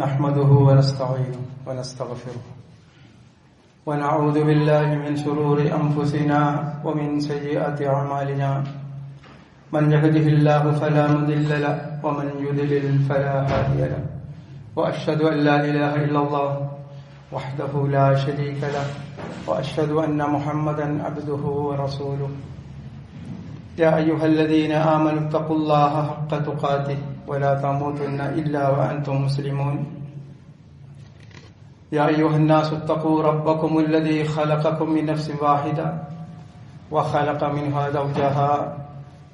نحمده ونستعينه ونستغفره ونعوذ بالله من شرور أنفسنا ومن سيئات أعمالنا من يهده الله فلا مضل له ومن يضلل فلا هادي له وأشهد أن لا إله إلا الله وحده لا شريك له وأشهد أن محمدا عبده ورسوله يا أيها الذين آمنوا اتقوا الله حق تقاته ولا تموتن إلا وأنتم مسلمون يا أيها الناس اتقوا ربكم الذي خلقكم من نفس واحدة وخلق منها زوجها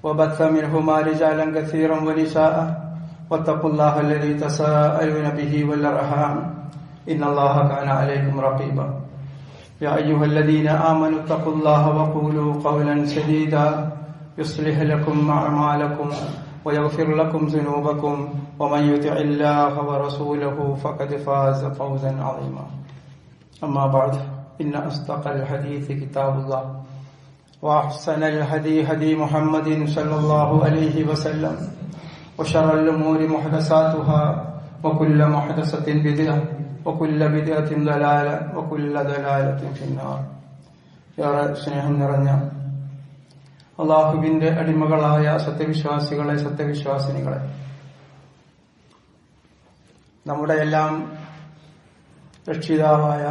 وبث منهما رجالا كثيرا ونساء واتقوا الله الذي تساءلون به والأرحام إن الله كان عليكم رقيبا يا أيها الذين آمنوا اتقوا الله وقولوا قولا سديدا يصلح لكم أعمالكم ويغفر لكم ذنوبكم ومن يطع الله ورسوله فقد فاز فوزا عظيما أما بعد إن أصدق الحديث كتاب الله وأحسن الهدي هدي محمد صلى الله عليه وسلم وشر الأمور محدثاتها وكل محدثة بدعة وكل بدعة ضلالة وكل ضلالة في النار يا സ്നേഹം നിറഞ്ഞ അള്ളാഹുവിന്റെ അടിമകളായ സത്യവിശ്വാസികളെ, സത്യവിശ്വാസിനികളെ, നമ്മുടെ എല്ലാം രക്ഷിതാവായ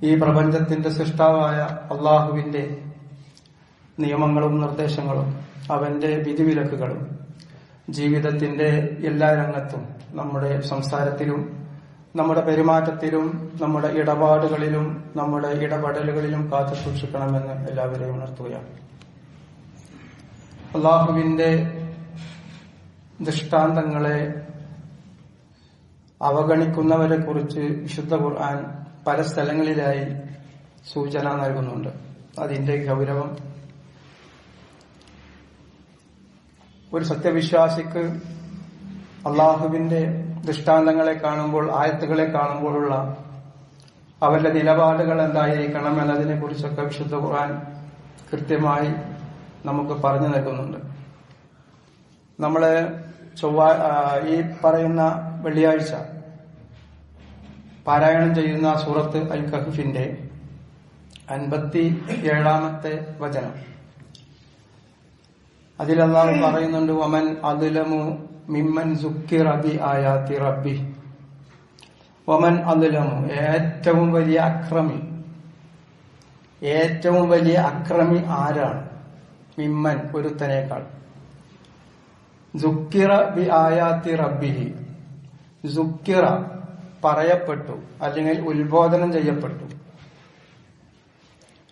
ഈ പ്രപഞ്ചത്തിന്റെ സൃഷ്ടാവായ അള്ളാഹുവിന്റെ നിയമങ്ങളും നിർദ്ദേശങ്ങളും അവന്റെ വിധിവിലക്കുകളും ജീവിതത്തിന്റെ എല്ലാ രംഗത്തും, നമ്മുടെ സംസാരത്തിലും നമ്മുടെ പെരുമാറ്റത്തിലും നമ്മുടെ ഇടപാടുകളിലും നമ്മുടെ ഇടപെടലുകളിലും കാത്തു സൂക്ഷിക്കണമെന്ന് എല്ലാവരെയും ഉണർത്തുകയാണ്. അള്ളാഹുവിന്റെ ദൃഷ്ടാന്തങ്ങളെ അവഗണിക്കുന്നവരെ കുറിച്ച് വിശുദ്ധ ഖുർആൻ പല സ്ഥലങ്ങളിലായി സൂചന നൽകുന്നുണ്ട്. അതിന്റെ ഗൗരവം ഒരു സത്യവിശ്വാസിക്ക് അള്ളാഹുവിന്റെ ദൃഷ്ടാന്തങ്ങളെ കാണുമ്പോൾ, ആയത്തുകളെ കാണുമ്പോഴുള്ള അവരുടെ നിലപാടുകൾ എന്തായിരിക്കണം എന്നതിനെ കുറിച്ചൊക്കെ വിശുദ്ധ ഖുർആൻ കൃത്യമായി നമുക്ക് പറഞ്ഞു നൽകുന്നുണ്ട്. നമ്മള് ഈ പറയുന്ന വെള്ളിയാഴ്ച പാരായണം ചെയ്യുന്ന സൂറത്ത് അൽ കഹ്ഫിന്റെ 57-ാമത്തെ വചനം, അതിൽ അല്ലാഹു പറയുന്നുണ്ട്, വമൻ അദ്ലമു മിമ്മൻ സുക്കിറ ബി ആയാതി റബ്ബി. വമൻ അദ്ലമു, ഏറ്റവും വലിയ അക്രമി ആരാണ്? മിമ്മൻ, ഒരുത്തനേക്കാൾ. സുക്കിറ ബി ആയാതി റബ്ബിഹി, സുക്കിറ പറയപ്പെട്ടു അല്ലെങ്കിൽ ഉത്ബോധനം ചെയ്യപ്പെട്ടു.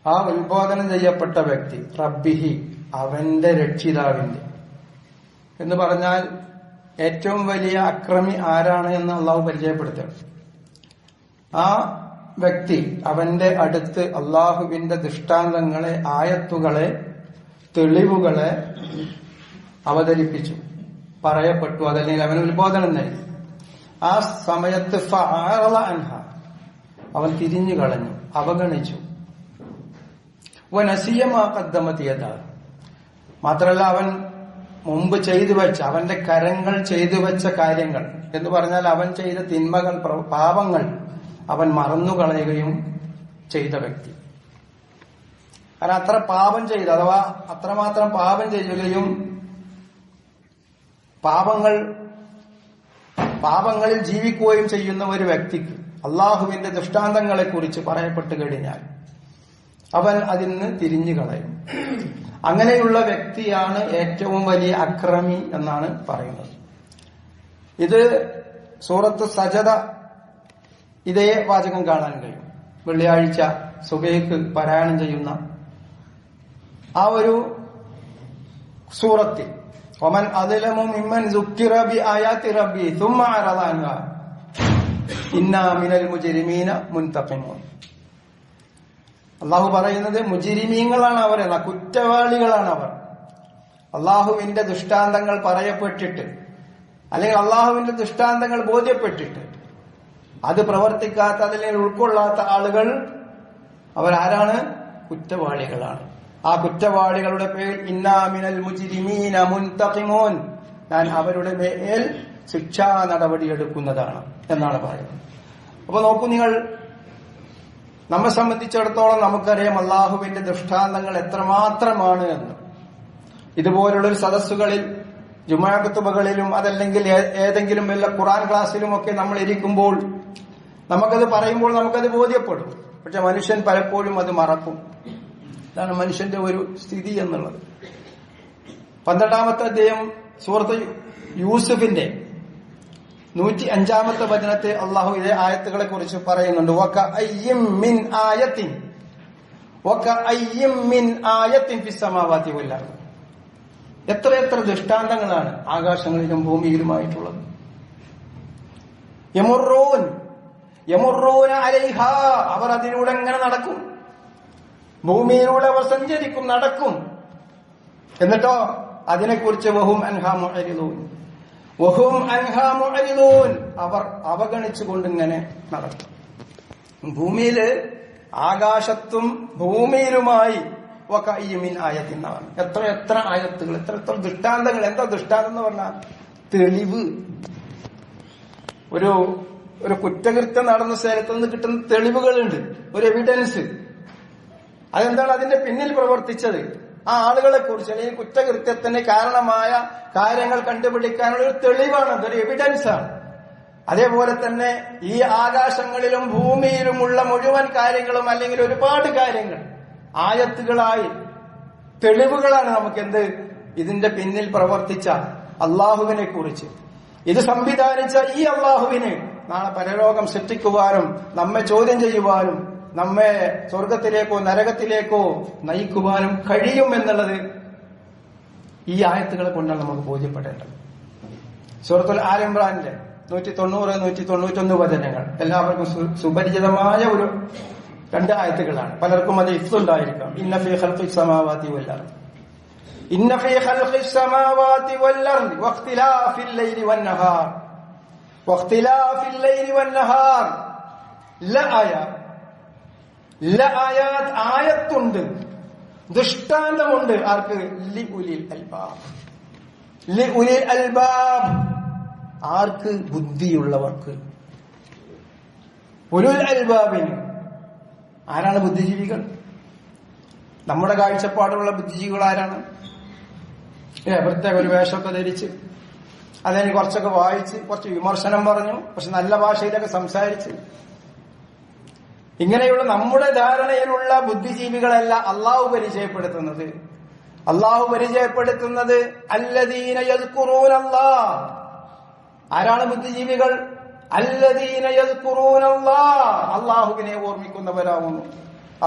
ആ ഉത്ബോധനം ചെയ്യപ്പെട്ട വ്യക്തി റബ്ബിഹി, അവന്റെ രക്ഷിതാവിന്റെ എന്ന് പറഞ്ഞാൽ ഏറ്റവും വലിയ അക്രമി ആരാണ് എന്ന് അള്ളാഹു പരിചയപ്പെടുത്തുക. ആ വ്യക്തി അവന്റെ അടുത്ത് അള്ളാഹുവിന്റെ ദൃഷ്ടാന്തങ്ങളെ, ആയത്തുകളെ, തെളിവുകളെ അവതരിപ്പിച്ചു, പറയപ്പെട്ടു, അതല്ലെങ്കിൽ അവന് ഉത്ബോധനം നൽകി. ആ സമയത്ത് ഫഅറള അൻഹ, അവൻ തിരിഞ്ഞു കളഞ്ഞു, അവഗണിച്ചു. വനസിയ മാ ഖദ്ദമത് യദാ, മാത്രമല്ല അവൻ മുമ്പ് ചെയ്തു വെച്ച, അവന്റെ കരങ്ങൾ ചെയ്തു വെച്ച കാര്യങ്ങൾ എന്ന് പറഞ്ഞാൽ അവൻ ചെയ്ത തിന്മകൾ, പാപങ്ങൾ അവൻ മറന്നുകളയുകയും ചെയ്ത വ്യക്തി. കാരണം അത്ര പാപം ചെയ്ത്, അഥവാ അത്രമാത്രം പാപം ചെയ്യുകയും പാപങ്ങളിൽ ജീവിക്കുകയും ചെയ്യുന്ന ഒരു വ്യക്തിക്ക് അള്ളാഹുവിന്റെ ദൃഷ്ടാന്തങ്ങളെ കുറിച്ച് പറയപ്പെട്ടു കഴിഞ്ഞാൽ അവൻ അതിന് തിരിഞ്ഞു കളയും. അങ്ങനെയുള്ള വ്യക്തിയാണ് ഏറ്റവും വലിയ അക്രമി എന്നാണ് പറയുന്നത്. ഇത് സൂറത്ത് സജദ ഇതേ വാചകം കാണാൻ കഴിയും. വെള്ളിയാഴ്ച സുബഹിക്ക് പാരായണം ചെയ്യുന്ന ആ ഒരു സൂറത്തിൽ വമൻ അദ്ലമു മിമ്മൻ സുക്കിറ ബി ആയാതി റബ്ബി സുമ്മ അറള അൻഹു ഇന്നാ മിനൽ മുജ്രിമീന മുൻതഖിമൂൻ. അള്ളാഹു പറയുന്നത് മുജ്രിമീങ്ങളാണ് അവർ, കുറ്റവാളികളാണ് അവർ. അള്ളാഹുവിന്റെ ദൃഷ്ടാന്തങ്ങൾ പറയപ്പെട്ടിട്ട് അല്ലെങ്കിൽ അള്ളാഹുവിന്റെ ദൃഷ്ടാന്തങ്ങൾ ബോധ്യപ്പെട്ടിട്ട് അത് പ്രവർത്തിക്കാത്ത, അല്ലെങ്കിൽ ഉൾക്കൊള്ളാത്ത ആളുകൾ അവരാരാണ്? കുറ്റവാളികളാണ്. ആ കുറ്റവാളികളുടെ പേര് ഇന്നാ മിനൽ മുജ്രിമീന മുൻതഖിമൂൻ, ഞാൻ അവരുടെ മേൽ ശിക്ഷാ നടപടിയെടുക്കുന്നതാണ് എന്നാണ് പറയുന്നത്. അപ്പൊ നോക്കൂ നിങ്ങൾ, നമ്മെ സംബന്ധിച്ചിടത്തോളം നമുക്കറിയാം അള്ളാഹുവിന്റെ ദൃഷ്ടാന്തങ്ങൾ എത്രമാത്രമാണ് എന്ന്. ഇതുപോലുള്ളൊരു സദസ്സുകളിൽ, ജുമാ ഖുതുബകളിലും അതല്ലെങ്കിൽ ഏതെങ്കിലും വല്ല ഖുർആൻ ക്ലാസ്സിലുമൊക്കെ നമ്മൾ ഇരിക്കുമ്പോൾ നമുക്കത് പറയുമ്പോൾ നമുക്കത് ബോധ്യപ്പെടും. പക്ഷെ മനുഷ്യൻ പലപ്പോഴും അത് മറക്കും. ഇതാണ് മനുഷ്യന്റെ ഒരു സ്ഥിതി എന്നുള്ളത്. 12-ാമത്തെ അധ്യായം സൂറത്ത് യൂസുഫിന്റെ 105-ാമത്തെ വചനത്തെ അള്ളാഹു ഇതേ ആയത്തുകളെ കുറിച്ച് പറയുന്നുണ്ട്. എത്രയെത്ര ദൃഷ്ടാന്തങ്ങളാണ് ആകാശങ്ങളിലും ഭൂമിയിലുമായിട്ടുള്ളത്. യമുറൂന അലൈഹാ, അവർ അതിലൂടെ എങ്ങനെ നടക്കും, ഭൂമിയിലൂടെ അവർ സഞ്ചരിക്കും, നടക്കും. എന്നിട്ടോ അതിനെക്കുറിച്ച് വഹും അൻഹാ മുഅ്രിദൂൻ, അവർ അവഗണിച്ചുകൊണ്ടിങ്ങനെ നടക്കും. ഭൂമിയില്, ആകാശത്തും ഭൂമിയിലുമായി വകഅയ്യിൻ ആയത്തിനാണ്. എത്ര ആയത്തുകൾ, എത്ര ദൃഷ്ടാന്തങ്ങൾ. എന്താ ദൃഷ്ടാന്തം എന്ന് പറഞ്ഞാൽ തെളിവ്. ഒരു കുറ്റകൃത്യം നടന്ന സ്ഥലത്ത് നിന്ന് കിട്ടുന്ന തെളിവുകളുണ്ട്, ഒരു എവിഡൻസ്. അതെന്താണ് അതിന്റെ പിന്നിൽ പ്രവർത്തിച്ചത്, ആ ആളുകളെ കുറിച്ച് അല്ലെങ്കിൽ കുറ്റകൃത്യത്തിന് കാരണമായ കാര്യങ്ങൾ കണ്ടുപിടിക്കാനുള്ള ഒരു തെളിവാണ്, അതൊരു എവിഡൻസ് ആണ്. അതേപോലെ തന്നെ ഈ ആകാശങ്ങളിലും ഭൂമിയിലുമുള്ള മുഴുവൻ കാര്യങ്ങളും അല്ലെങ്കിൽ ഒരുപാട് കാര്യങ്ങൾ ആയത്തുകളായി തെളിവുകളാണ് നമുക്കെന്ത്, ഇതിന്റെ പിന്നിൽ പ്രവർത്തിച്ച അള്ളാഹുവിനെ കുറിച്ച്. ഇത് സംവിധാനിച്ച ഈ അള്ളാഹുവിന് നാളെ പരലോകം സൃഷ്ടിക്കുവാനും നമ്മെ ചോദ്യം ചെയ്യുവാനും നമ്മെ സ്വർഗത്തിലേക്കോ നരകത്തിലേക്കോ നയിക്കുവാനും കഴിയുമെന്നുള്ളത് ഈ ആയത്തുകളെ കൊണ്ടാണ് നമുക്ക് ബോധ്യപ്പെടേണ്ടത്. സൂറത്തുൽ ആൽ ഇംറാനിലെ 190, 191 വചനങ്ങൾ എല്ലാവർക്കും സുപരിചിതമായ ഒരു 2 ആയത്തുകളാണ്. പലർക്കും അത് ഇഫ്തുണ്ടായിരിക്കാം. ഇന്ന ഫീ ഖൽഖിസ് സമാവാതി വൽ അർദ്, ഇന്ന ഫീ ഖൽഖിസ് സമാവാതി വൽ അർദ് വഖ്തിലാഫിൽ ലൈലി വൻ നഹാർ വഖ്തിലാഫിൽ ലൈലി വൻ നഹാർ ലആയാത്, ആയത്തുണ്ട്, ദൃഷ്ടാന്തമുണ്ട്. ആർക്ക്? ലിഉലിൽ അൽബാബ്, ആർക്ക്? ബുദ്ധിയുള്ളവർക്ക്. ഉലുൽ അൽബാബിന്. ആരാണ് ബുദ്ധിജീവികൾ? നമ്മുടെ കാഴ്ചപ്പാടുള്ള ബുദ്ധിജീവികൾ ആരാണ്? പ്രത്യേക ഒരു വേഷമൊക്കെ ധരിച്ച്, അതിന് കുറച്ചൊക്കെ വായിച്ച്, കുറച്ച് വിമർശനം പറഞ്ഞു, പക്ഷെ നല്ല ഭാഷയിലൊക്കെ സംസാരിച്ച്, ഇങ്ങനെയുള്ള നമ്മുടെ ധാരണയിലുള്ള ബുദ്ധിജീവികളല്ല അള്ളാഹു പരിചയപ്പെടുത്തുന്നത്. അള്ളാഹു പരിചയപ്പെടുത്തുന്നത് അല്ലദീന യദ്കുറൂനല്ലാഹ്. ആരാണ് ബുദ്ധിജീവികൾ? അല്ലദീന യദ്കുറൂനല്ലാഹ്, അള്ളാഹുവിനെ ഓർമ്മിക്കുന്നവരാകുന്നു,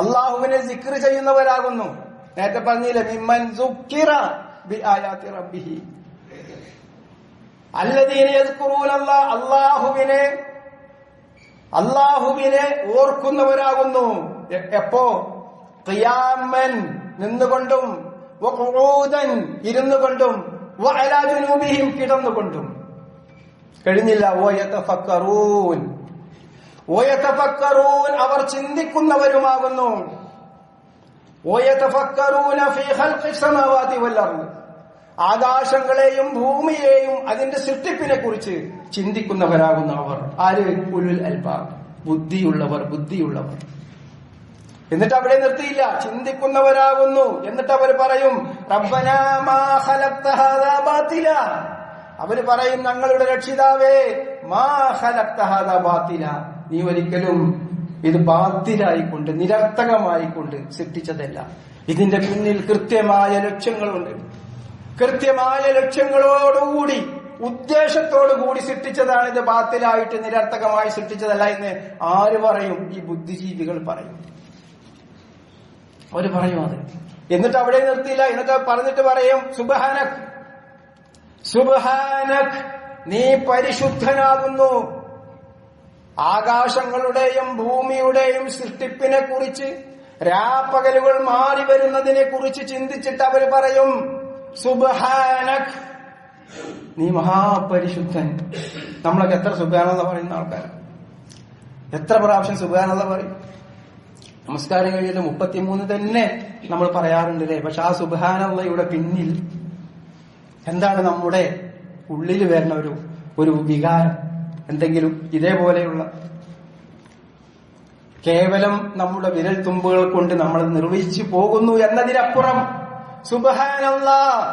അള്ളാഹുവിനെ സിക്ർ ചെയ്യുന്നവരാകുന്നു. നേരത്തെ പറഞ്ഞില്ലേ, മിമ്മൻ സുക്കിറ ബിആയാതി റബ്ബിഹി. അല്ലദീന യദ്കുറൂനല്ലാഹ്, അള്ളാഹുവിനെ ഓർക്കുന്നവരാകുന്നു. എപ്പോ? ഖിയാമൻ, നിന്നുകൊണ്ടും, വഖുഊദൻ, ഇരുന്നുകൊണ്ടും, വഅലാ ജുനൂബിഹിം, കിടന്നുകൊണ്ടും. കഴിഞ്ഞില്ല. വയതഫക്കറൂൻ, അവർ ചിന്തിക്കുന്നവരുമാകുന്നു. വയതഫക്കറൂന ഫീ ഖൽഖിസ് സമാവാതി വൽ അർദ്, ആകാശങ്ങളെയും ഭൂമിയെയും അതിന്റെ സൃഷ്ടിപ്പിനെ കുറിച്ച് ചിന്തിക്കുന്നവരാകുന്നു അവർ. ആര്? ഉലുൽ അൽബാബ്, ബുദ്ധിയുള്ളവർ. എന്നിട്ട് അവിടെ നിർത്തിയില്ല, ചിന്തിക്കുന്നവരാകുന്നു. എന്നിട്ട് അവർ പറയും റബ്ബനാ മാ ഖലഖ്ത ഹാദാ ബാതില, അവര് പറയും ഞങ്ങളുടെ രക്ഷിതാവേ, മാ ഖലഖ്ത ഹാദാ ബാതില, നീ ഒരിക്കലും ഇത് ബാത്തിലായിക്കൊണ്ട്, നിരർത്ഥകമായിക്കൊണ്ട് സൃഷ്ടിച്ചതല്ല. ഇതിന്റെ പിന്നിൽ കൃത്യമായ ലക്ഷ്യങ്ങളുണ്ട്. കൃത്യമായ ലക്ഷ്യങ്ങളോടുകൂടി, ഉദ്ദേശത്തോടുകൂടി സൃഷ്ടിച്ചതാണ്. ഇത് ബാത്തിലായിട്ട് നിരർത്ഥകമായി സൃഷ്ടിച്ചതല്ല എന്ന് ആര് പറയും? ഈ ബുദ്ധിജീവികൾ പറയും. അവര് പറയും അത്. എന്നിട്ട് അവിടെ നിർത്തിയില്ല. എന്നിട്ട് പറഞ്ഞിട്ട് പറയും സുബ്ഹാനക്, നീ പരിശുദ്ധനാകുന്നു. ആകാശങ്ങളുടെയും ഭൂമിയുടെയും സൃഷ്ടിപ്പിനെ കുറിച്ച്, രാപ്പകലുകൾ മാറി വരുന്നതിനെ കുറിച്ച് ചിന്തിച്ചിട്ട് അവർ പറയും സുബ്ഹാനക്, നീ മഹാപരിശുദ്ധൻ. നമ്മളൊക്കെ എത്ര സുബ്ഹാനല്ലാഹ് പറയുന്ന ആൾക്കാർ, എത്ര പ്രാവശ്യം സുബ്ഹാനല്ലാഹ് പറയും? നമസ്കാരം കഴിഞ്ഞിട്ട് 33 തന്നെ നമ്മൾ പറയാറുണ്ടല്ലേ. പക്ഷെ ആ സുബ്ഹാനല്ലാഹയുടെ പിന്നിൽ എന്താണ് നമ്മുടെ ഉള്ളിൽ വരുന്ന ഒരു വികാരം, എന്തെങ്കിലും ഇതേപോലെയുള്ള കേവലം നമ്മുടെ വിരൽ തുമ്പുകൾ കൊണ്ട് നമ്മൾ നിർവഹിച്ചു പോകുന്നു എന്നതിനപ്പുറം സുബ്ഹാനല്ലാഹ്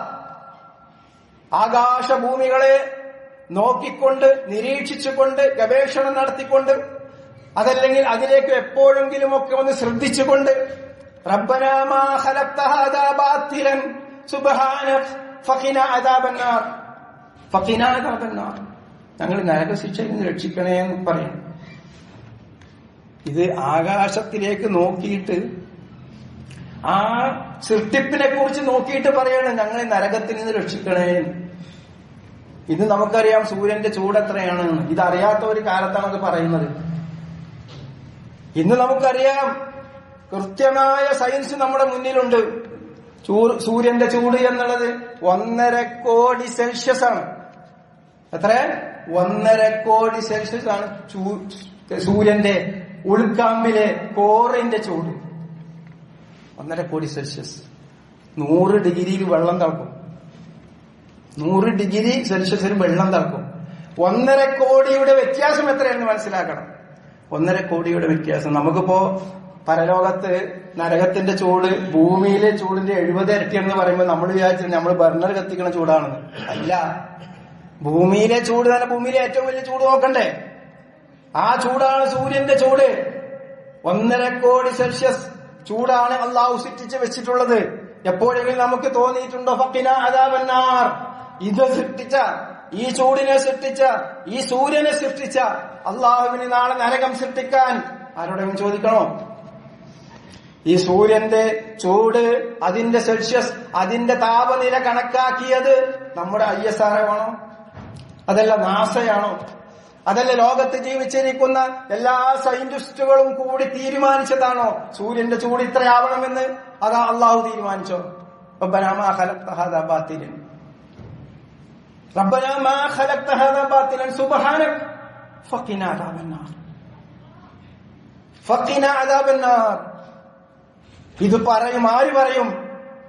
ആകാശഭൂമികളെ നോക്കിക്കൊണ്ട് നിരീക്ഷിച്ചുകൊണ്ട് ഗവേഷണം നടത്തിക്കൊണ്ട് അതല്ലെങ്കിൽ അതിലേക്ക് എപ്പോഴെങ്കിലും ഒക്കെ ഒന്ന് ശ്രദ്ധിച്ചുകൊണ്ട് റബ്ബനാ മാ ഖലഖ്ത ഹാദാ ബാത്തിലൻ സുബ്ഹാനക ഫഖിനാ അദാബന്നാർ ഫഖിനാ അദാബന്നാർ, ഞങ്ങൾ നരകശിക്ഷയിൽ നിന്ന് രക്ഷിക്കണേ എന്ന് പറയും. ഇത് ആകാശത്തിലേക്ക് നോക്കിയിട്ട് ആ സൃഷ്ടിപ്പിനെ കുറിച്ച് നോക്കിയിട്ട് പറയണം ഞങ്ങളെ നരകത്തിൽ നിന്ന് രക്ഷിക്കണേ. ഇത് നമുക്കറിയാം സൂര്യന്റെ ചൂട് എത്രയാണെന്ന്. ഇതറിയാത്ത ഒരു കാലത്താണ് അത് പറയുന്നത്. ഇന്ന് നമുക്കറിയാം കൃത്യമായ സയൻസ് നമ്മുടെ മുന്നിലുണ്ട്. സൂര്യന്റെ ചൂട് എന്നുള്ളത് 1.5 കോടി സെൽഷ്യസ് ആണ്. എത്ര? 1.5 കോടി സെൽഷ്യസ് ആണ് സൂര്യന്റെ ഉൾക്കാമ്പിലെ കോറിന്റെ ചൂട്. 1.5 കോടി സെൽഷ്യസ്. 100 ഡിഗ്രിയിൽ വെള്ളം തിളക്കും. 100 ഡിഗ്രി സെൽഷ്യസിൽ വെള്ളം തിളക്കും. 1.5 കോടിയുടെ വ്യത്യാസം എത്രയാണെന്ന് മനസ്സിലാക്കണം. 1.5 കോടിയുടെ വ്യത്യാസം. നമുക്കിപ്പോ പരലോകത്ത് നരകത്തിന്റെ ചൂട് ഭൂമിയിലെ ചൂടിന്റെ 70 ഇരട്ടിയാണെന്ന് പറയുമ്പോൾ നമ്മൾ വിചാരിച്ചത് നമ്മൾ ബർണർ കത്തിക്കണ ചൂടാണെന്ന്. അല്ല, ഭൂമിയിലെ ചൂട് തന്നെ ഭൂമിയിലെ ഏറ്റവും വലിയ ചൂട് നോക്കണ്ടേ? ആ ചൂടാണ് സൂര്യന്റെ ചൂട്. 1.5 കോടി സെൽഷ്യസ് ചൂടാണ് അള്ളാഹു സൃഷ്ടിച്ച് വെച്ചിട്ടുള്ളത്. എപ്പോഴെങ്കിലും നമുക്ക് തോന്നിയിട്ടുണ്ടോ ഫഖിനാ അദാബന്നാർ, ഇത് സൃഷ്ടിച്ച, ഈ ചൂടിനെ സൃഷ്ടിച്ച, ഈ സൂര്യനെ സൃഷ്ടിച്ച അള്ളാഹുവിന് നാളെ നരകം സൃഷ്ടിക്കാൻ ആരോടെങ്കിലും ചോദിക്കണോ? ഈ സൂര്യന്റെ ചൂട്, അതിന്റെ സെൽഷ്യസ്, അതിന്റെ താപനില കണക്കാക്കിയത് നമ്മുടെ ISRO ആണോ? അതല്ല നാസയാണോ? അതല്ല ലോകത്ത് ജീവിച്ചിരിക്കുന്ന എല്ലാ സയന്റിസ്റ്റുകളും കൂടി തീരുമാനിച്ചതാണോ സൂര്യന്റെ ചൂട് ഇത്രയാവണമെന്ന്? അതാ അള്ളാഹു തീരുമാനിച്ചോ? റബ്ബനാ മാ ഖലഖ്ത ഹാദാ ബാത്തിലൻ, റബ്ബനാ മാ ഖലഖ്ത ഹാദാ ബാത്തിലൻ സുബ്ഹാനക ഫഖിനാ അദാബന്നാർ, ഫഖിനാ അദാബന്നാർ. ഇത് പറയും. ആര് പറയും?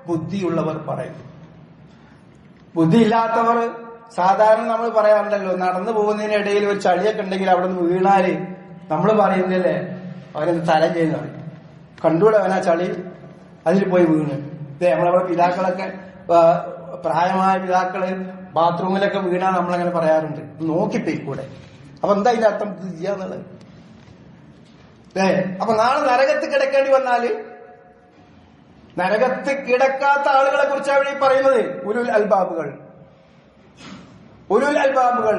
ബുദ്ധിയുള്ളവർ പറയും. ബുദ്ധിയില്ലാത്തവർ സാധാരണ നമ്മൾ പറയാറുണ്ടല്ലോ, നടന്നു പോകുന്നതിനിടയിൽ ഒരു ചളിയൊക്കെ ഉണ്ടെങ്കിൽ അവിടെ നിന്ന് വീണാല് നമ്മൾ പറയുന്നില്ലേ അവരെന്ത് തല ചെയ്യുന്ന പറയും. കണ്ടൂടെ അവനാ ചളി, അതിൽ പോയി വീണ്. നമ്മളവിടെ പിതാക്കളൊക്കെ, പ്രായമായ പിതാക്കള് ബാത്റൂമിലൊക്കെ വീണാ നമ്മളങ്ങനെ പറയാറുണ്ട്, നോക്കിപ്പോയിക്കൂടെ. അപ്പൊ എന്താ ഇതിന്റെ അർത്ഥം? ചെയ്യാന്നുള്ളത്. അപ്പൊ നാളെ നരകത്ത് കിടക്കേണ്ടി വന്നാല്, നരകത്ത് കിടക്കാത്ത ആളുകളെ കുറിച്ചാണ് ഈ പറയുന്നത്. ഉലുൽ അൽബാബുകൾ, ഉലുൽ അൽബാബുകൾ,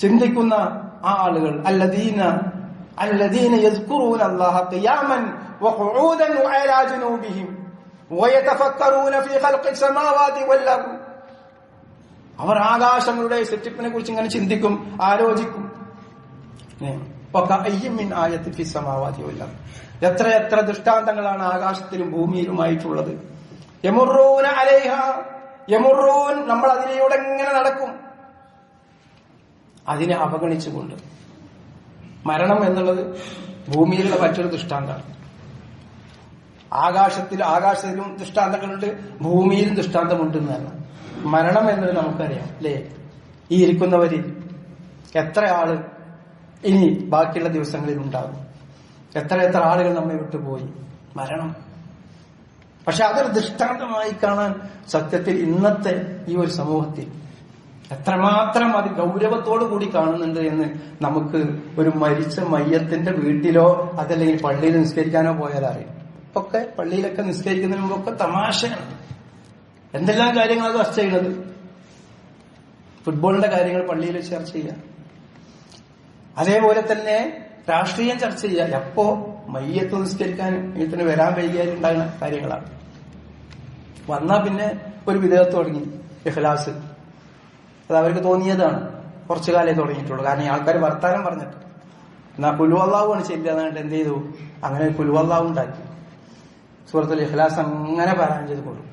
ചിന്തിക്കുന്ന ആ ആളുകൾ. അല്ലദീന യസ്കുറൂന അല്ലാഹ ഖിയാമൻ വഖുഊദൻ വഅലാ ജുനൂബിഹിം വയതഫക്കറൂന ഫീ ഖൽഖിസ് സമാവാതി വൽ അർദ്. അവർ ആകാശങ്ങളുടെ സൃഷ്ടിപ്പിനെ കുറിച്ച് ഇങ്ങനെ ചിന്തിക്കും, ആലോചിക്കും. എത്രയെത്ര ദൃഷ്ടാന്തങ്ങളാണ് ആകാശത്തിലും ഭൂമിയിലുമായിട്ടുള്ളത്. യമുറൂന അലൈഹ, യമുറൂൻ, നമ്മൾ അതിലൂടെ ഇങ്ങനെ നടക്കും, അതിനെ അവഗണിച്ചുകൊണ്ട്. മരണം എന്നുള്ളത് ഭൂമിയിലുള്ള മറ്റൊരു ദൃഷ്ടാന്തമാണ്. ആകാശത്തിലും ദൃഷ്ടാന്തങ്ങളുണ്ട്, ഭൂമിയിലും ദൃഷ്ടാന്തമുണ്ട് എന്നല്ല. മരണം എന്നത് നമുക്കറിയാം അല്ലേ? ഈ ഇരിക്കുന്നവരിൽ എത്ര ആള് ഇനി ബാക്കിയുള്ള ദിവസങ്ങളിൽ ഉണ്ടാകും, എത്ര ആളുകൾ നമ്മെ വിട്ടുപോയി. മരണം. പക്ഷെ അതൊരു ദൃഷ്ടാന്തമായി കാണാൻ സത്യത്തിൽ ഇന്നത്തെ ഈ ഒരു സമൂഹത്തിൽ എത്രമാത്രം അത് ഗൗരവത്തോടു കൂടി കാണുന്നുണ്ട് എന്ന് നമുക്ക് ഒരു മരിച്ച മയ്യത്തിന്റെ വീട്ടിലോ അതല്ലെങ്കിൽ പള്ളിയിൽ നിസ്കരിക്കാനോ പോയാൽ അറിയാം. ഒക്കെ പള്ളിയിലൊക്കെ നിസ്കരിക്കുന്നതിന് മുമ്പൊക്കെ തമാശയാണ്. എന്തെല്ലാം കാര്യങ്ങളാണ് ചർച്ച ചെയ്യുന്നത്. ഫുട്ബോളിന്റെ കാര്യങ്ങൾ പള്ളിയിൽ ചർച്ച ചെയ്യുക, അതേപോലെ തന്നെ രാഷ്ട്രീയം ചർച്ച ചെയ്യുക. എപ്പോ മയ്യത്ത് നിസ്കരിക്കാൻ ഇതിന് വരാൻ വൈകിയാലുണ്ടാകുന്ന കാര്യങ്ങളാണ്. വന്നാ പിന്നെ ഒരു വിദേഹത്ത് തുടങ്ങി ഇഖ്ലാസ്. അത് അവർക്ക് തോന്നിയതാണ്, കുറച്ചു കാലേ തുടങ്ങിയിട്ടുള്ളൂ. കാരണം ഈ ആൾക്കാർ വർത്താനം പറഞ്ഞിട്ട് എന്നാ കുലുവല്ലാവുമാണ് ചെല്ലാന്നാണ്ട് എന്ത് ചെയ്തു, അങ്ങനെ കുലുവല്ലാവ് ഉണ്ടാക്കി. സൂറത്തുൽ ഇഖ്ലാസ് അങ്ങനെ പാരായണം ചെയ്ത് കൊടുക്കും.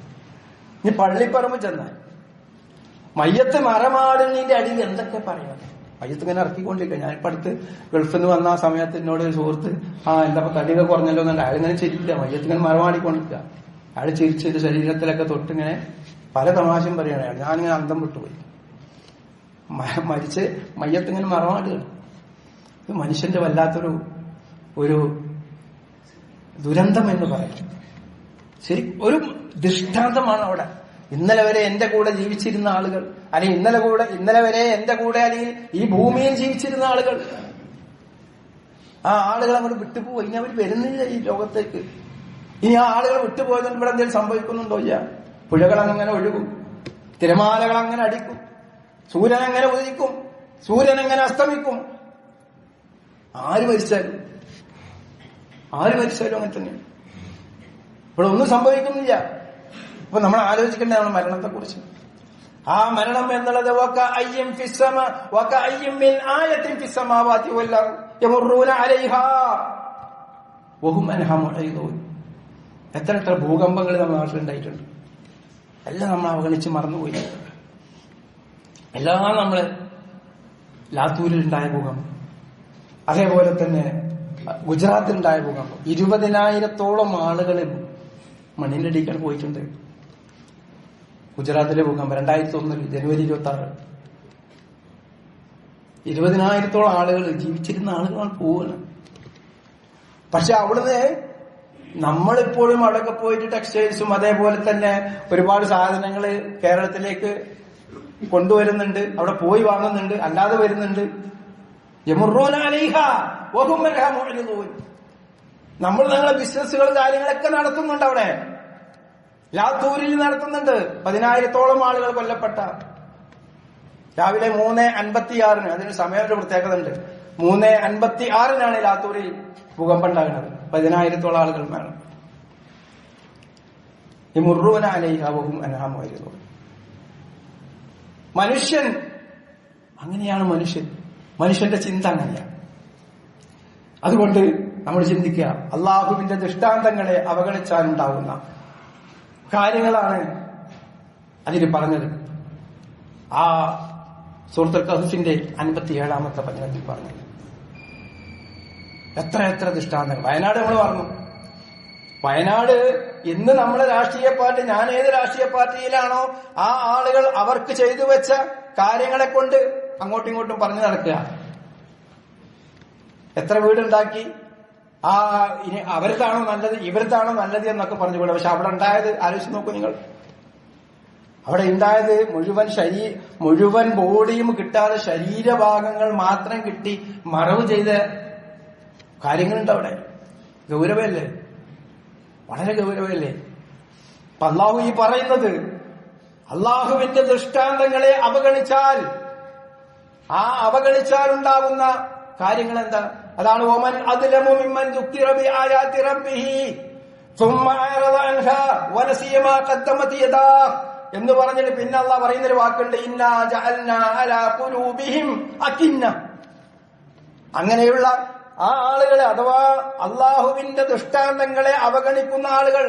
ഇനി പള്ളിപ്പറമ്പ് ചെന്നാൽ മയ്യത്ത് മരമാടുന്നതിന്റെ അടിയിൽ എന്തൊക്കെ പറയുന്നത്. മയ്യത്ത് ഇങ്ങനെ ഇറക്കിക്കൊണ്ടിരിക്കുക. ഞാനിപ്പോ അടുത്ത് ഗൾഫിൽ നിന്ന് വന്ന ആ സമയത്ത് എന്നോട് ഒരു സുഹൃത്ത്, എന്താ തടിയൊക്കെ കുറഞ്ഞല്ലോ എന്നുണ്ട്. അയാളിങ്ങനെ ചിരിക്കുക, മയ്യത്ത് ഇങ്ങനെ മരമാടിക്കൊണ്ടിരിക്കുക. അയാൾ ചിരിച്ചിട്ട് ശരീരത്തിലൊക്കെ തൊട്ടിങ്ങനെ പല തമാശയും പറയുകയാണ്. ഞാനിങ്ങനെ അന്തം വിട്ടുപോയി. മരിച്ച് മയ്യത്തിങ്ങനെ മറമാടുകയാണ്. ഇത് മനുഷ്യന്റെ വല്ലാത്തൊരു ദുരന്തം എന്ന് പറയും. ശരി, ഒരു ദൃഷ്ടാന്തമാണ് അവിടെ. ഇന്നലെ വരെ എന്റെ കൂടെ ജീവിച്ചിരുന്ന ആളുകൾ, അല്ലെങ്കിൽ ഇന്നലെ വരെ എന്റെ കൂടെ അല്ലെങ്കിൽ ഈ ഭൂമിയിൽ ജീവിച്ചിരുന്ന ആളുകൾ, ആ ആളുകൾ അങ്ങോട്ട് വിട്ടുപോയി. ഇനി അവർ വരുന്നില്ല ഈ ലോകത്തേക്ക്. ഇനി ആ ആളുകൾ വിട്ടുപോയതുകൊണ്ട് ഇവിടെ എന്തെങ്കിലും സംഭവിക്കുന്നുണ്ടോ? ഇല്ല. പുഴകൾ അങ്ങനെ ഒഴുകും, തിരമാലകൾ അങ്ങനെ അടിക്കും, സൂര്യൻ അങ്ങനെ ഉദിക്കും, സൂര്യൻ അങ്ങനെ അസ്തമിക്കും. ആര് മരിച്ചാലും അങ്ങനെ തന്നെയാണ്. ഇവിടെ ഒന്നും സംഭവിക്കുന്നില്ല. അപ്പൊ നമ്മൾ ആലോചിക്കേണ്ടതാണ് മരണത്തെ കുറിച്ച്. ആ മരണം എന്നുള്ളത് എത്ര ഭൂകമ്പങ്ങൾ നമ്മുടെ നാട്ടിലുണ്ടായിട്ടുണ്ട്. എല്ലാം നമ്മൾ അവഗണിച്ച് മറന്നുപോയി. എല്ലാം നമ്മള് ലാത്തൂരിലുണ്ടായ ഭൂകമ്പം, അതേപോലെ തന്നെ ഗുജറാത്തിലുണ്ടായ ഭൂകമ്പം, 20,000-ഓളം ആളുകൾ മണ്ണിന്റെ അടിക്കാൻ പോയിട്ടുണ്ട്. ഗുജറാത്തിലെ ഭൂകമ്പം 2001 ജനുവരി 26. 20,000-ഓളം ആളുകൾ, ജീവിച്ചിരുന്ന ആളുകളാണ് പോവുകയാണ്. പക്ഷെ അവിടുന്ന് നമ്മളിപ്പോഴും അവിടെയൊക്കെ പോയിട്ട് ടെക്സ്റ്റൈൽസും അതേപോലെ തന്നെ ഒരുപാട് സാധനങ്ങൾ കേരളത്തിലേക്ക് കൊണ്ടുവരുന്നുണ്ട്, അവിടെ പോയി വാങ്ങുന്നുണ്ട്, അല്ലാതെ വരുന്നുണ്ട്. നമ്മൾ ഞങ്ങളെ ബിസിനസ്സുകൾ കാര്യങ്ങളൊക്കെ നടത്തുന്നുണ്ട്. അവിടെ ലാത്തൂരിൽ നടത്തുന്നുണ്ട്. 10,000-ഓളം ആളുകൾ കൊല്ലപ്പെട്ട രാവിലെ 3:56 അതിന് സമയമൊരു പ്രത്യേകത ഉണ്ട്. 3:56 ലാത്തൂരിൽ ഭൂകമ്പം ഉണ്ടാകുന്നത്. 10,000-ഓളം ആളുകൾ വേണം. യമുറൂന അലൈഹ വഹും അൻഹാ മുഅ്രിദൂൻ. മനുഷ്യൻ അങ്ങനെയാണ്. മനുഷ്യന്റെ ചിന്ത അങ്ങനെയാണ്. അതുകൊണ്ട് നമ്മൾ ചിന്തിക്കുക, അള്ളാഹുവിന്റെ ദൃഷ്ടാന്തങ്ങളെ അവഗണിച്ചാലുണ്ടാകുന്ന കാര്യങ്ങളാണ് അതിന് പറഞ്ഞത്. ആ സൂറത്തുൽ കഹ്ഫിന്റെ 57-ാമത്തെ വചനത്തിൽ പറഞ്ഞത്. എത്ര ദൃഷ്ടാന്തങ്ങൾ. വയനാട് നമ്മൾ പറഞ്ഞു. വയനാട് ഇന്ന് നമ്മളെ രാഷ്ട്രീയ പാർട്ടി, ഞാൻ ഏത് രാഷ്ട്രീയ പാർട്ടിയിലാണോ ആ ആളുകൾ അവർക്ക് ചെയ്തു വെച്ച കാര്യങ്ങളെ കൊണ്ട് അങ്ങോട്ടും ഇങ്ങോട്ടും പറഞ്ഞു നടക്കുക. എത്ര വീടുണ്ടാക്കി, ഇനി അവരുതാണോ നല്ലത് ഇവരുതാണോ നല്ലത് എന്നൊക്കെ പറഞ്ഞുകൂടെ. പക്ഷെ അവിടെ ഉണ്ടായത് ആലോചിച്ച് നോക്കൂ നിങ്ങൾ. അവിടെ ഉണ്ടായത് മുഴുവൻ ബോഡിയും കിട്ടാതെ ശരീരഭാഗങ്ങൾ മാത്രം കിട്ടി മറവ് ചെയ്ത കാര്യങ്ങളുണ്ട് അവിടെ. ഗൗരവല്ലേ? വളരെ ഗൗരവല്ലേ? അപ്പൊ അള്ളാഹു ഈ പറയുന്നത്, അള്ളാഹുവിന്റെ ദൃഷ്ടാന്തങ്ങളെ അവഗണിച്ചാൽ, ആ അവഗണിച്ചാലുണ്ടാകുന്ന കാര്യങ്ങൾ എന്താ? അതാണ് ഓമൻ അദ്ലമു മിമ്മൻ ദുക്കിറ ബിആയാതി റബ്ബിഹി സുമ്മ അഅറദ അൻഹാ വനസിയ മാ ഖദ്ദമത് യദാഹ് എന്ന് പറഞ്ഞിട്ട് പിന്നെ അള്ളാഹ് പറയുന്നൊരു വാക്കുണ്ട്, ഇന്നാ ജഅൽനാ അലാ ഖുലൂബിഹിം അകിന്ന. അങ്ങനെയുള്ള ആ ആളുകളെ, അഥവാ അള്ളാഹുവിന്റെ ദൃഷ്ടാന്തങ്ങളെ അവഗണിക്കുന്ന ആളുകൾ,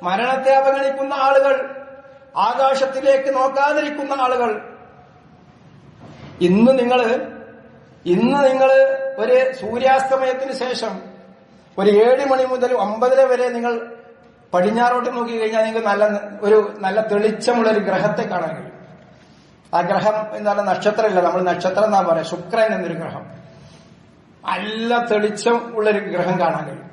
മരണത്തെ അവഗണിക്കുന്ന ആളുകൾ, ആകാശത്തിലേക്ക് നോക്കാതിരിക്കുന്ന ആളുകൾ. ഇന്ന് നിങ്ങൾ ഒരു സൂര്യാസ്തമയത്തിന് ശേഷം ഒരു 7 മണി മുതൽ 9 വരെ നിങ്ങൾ പടിഞ്ഞാറോട്ട് നോക്കി കഴിഞ്ഞാൽ നിങ്ങൾക്ക് നല്ല തെളിച്ചമുള്ള ഒരു ഗ്രഹത്തെ കാണാൻ കഴിയും. ആ ഗ്രഹം എന്താണ്? നക്ഷത്രമില്ല, നമ്മൾ നക്ഷത്രം എന്നാ പറയാം. ശുക്രൻ എന്നൊരു ഗ്രഹം, നല്ല തെളിച്ചം ഉള്ളൊരു ഗ്രഹം കാണാൻ കഴിയും.